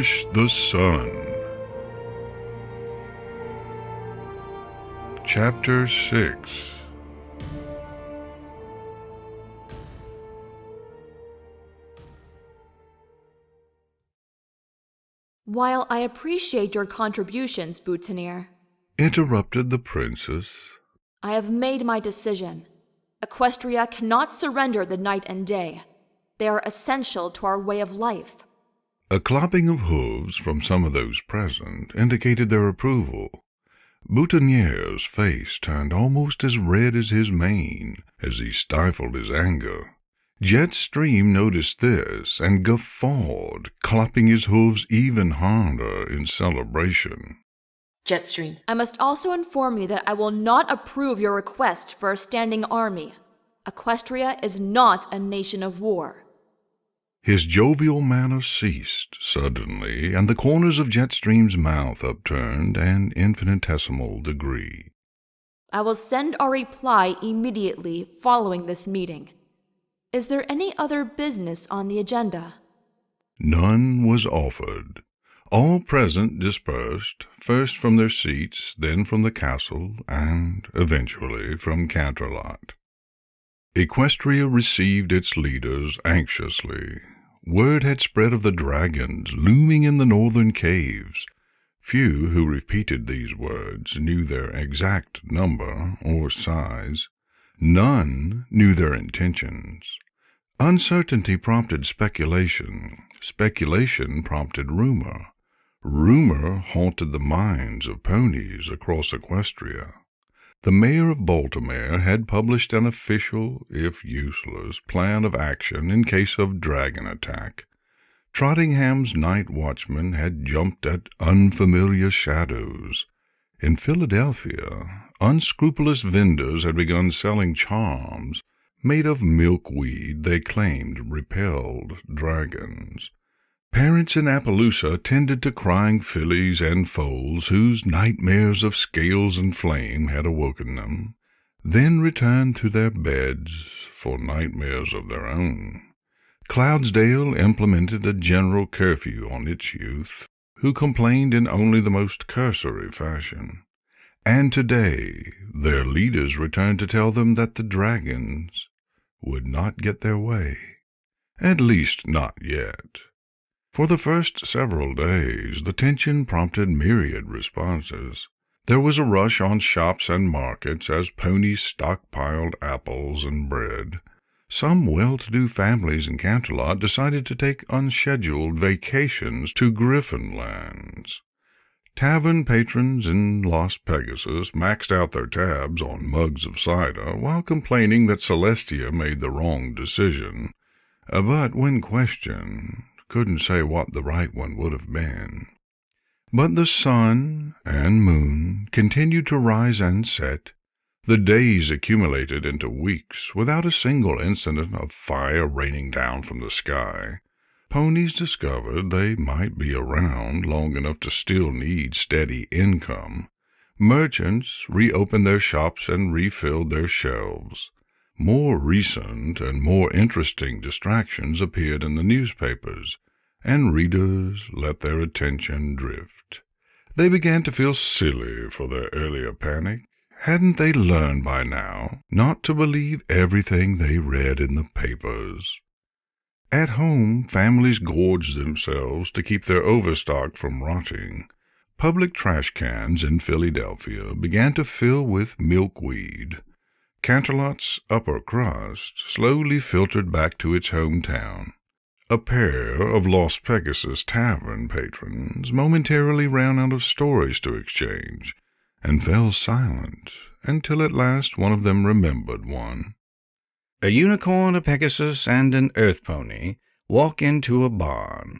Relinquish the Sun. Chapter 6. While I appreciate your contributions, Boutonniere, Interrupted the princess. I have made my decision. Equestria cannot surrender the night and day. They are essential to our way of life. A clopping of hooves from some of those present indicated their approval. Boutonniere's face turned almost as red as his mane as he stifled his anger. Jetstream noticed this and guffawed, clapping his hooves even harder in celebration. Jetstream. I must also inform you that I will not approve your request for a standing army. Equestria is not a nation of war. His jovial manner ceased suddenly, and the corners of Jetstream's mouth upturned an infinitesimal degree. I will send our reply immediately following this meeting. Is there any other business on the agenda? None was offered. All present dispersed, first from their seats, then from the castle, and eventually from Canterlot. Equestria received its leaders anxiously. Word had spread of the dragons looming in the northern caves. Few who repeated these words knew their exact number or size. None knew their intentions. Uncertainty prompted speculation. Speculation prompted rumor. Rumor haunted the minds of ponies across Equestria. The mayor of Boutonniere had published an official, if useless, plan of action in case of dragon attack. Trottingham's night watchman had jumped at unfamiliar shadows. In Philadelphia, unscrupulous vendors had begun selling charms made of milkweed they claimed repelled dragons. Parents in Appaloosa tended to crying fillies and foals whose nightmares of scales and flame had awoken them, then returned to their beds for nightmares of their own. Cloudsdale implemented a general curfew on its youth, who complained in only the most cursory fashion. And today their leaders returned to tell them that the dragons would not get their way, at least not yet. For the first several days, the tension prompted myriad responses. There was a rush on shops and markets as ponies stockpiled apples and bread. Some well-to-do families in Canterlot decided to take unscheduled vacations to Griffinlands. Tavern patrons in Las Pegasus maxed out their tabs on mugs of cider while complaining that Celestia made the wrong decision. But when questioned, couldn't say what the right one would have been. But the sun and moon continued to rise and set. The days accumulated into weeks without a single incident of fire raining down from the sky. Ponies discovered they might be around long enough to still need steady income. Merchants reopened their shops and refilled their shelves. More recent and more interesting distractions appeared in the newspapers, and readers let their attention drift. They began to feel silly for their earlier panic. Hadn't they learned by now not to believe everything they read in the papers? At home, families gorged themselves to keep their overstock from rotting. Public trash cans in Philadelphia began to fill with milkweed. Canterlot's upper crust slowly filtered back to its hometown. A pair of Las Pegasus tavern patrons momentarily ran out of stories to exchange, and fell silent until at last one of them remembered one. A unicorn, a Pegasus, and an earth pony walk into a barn.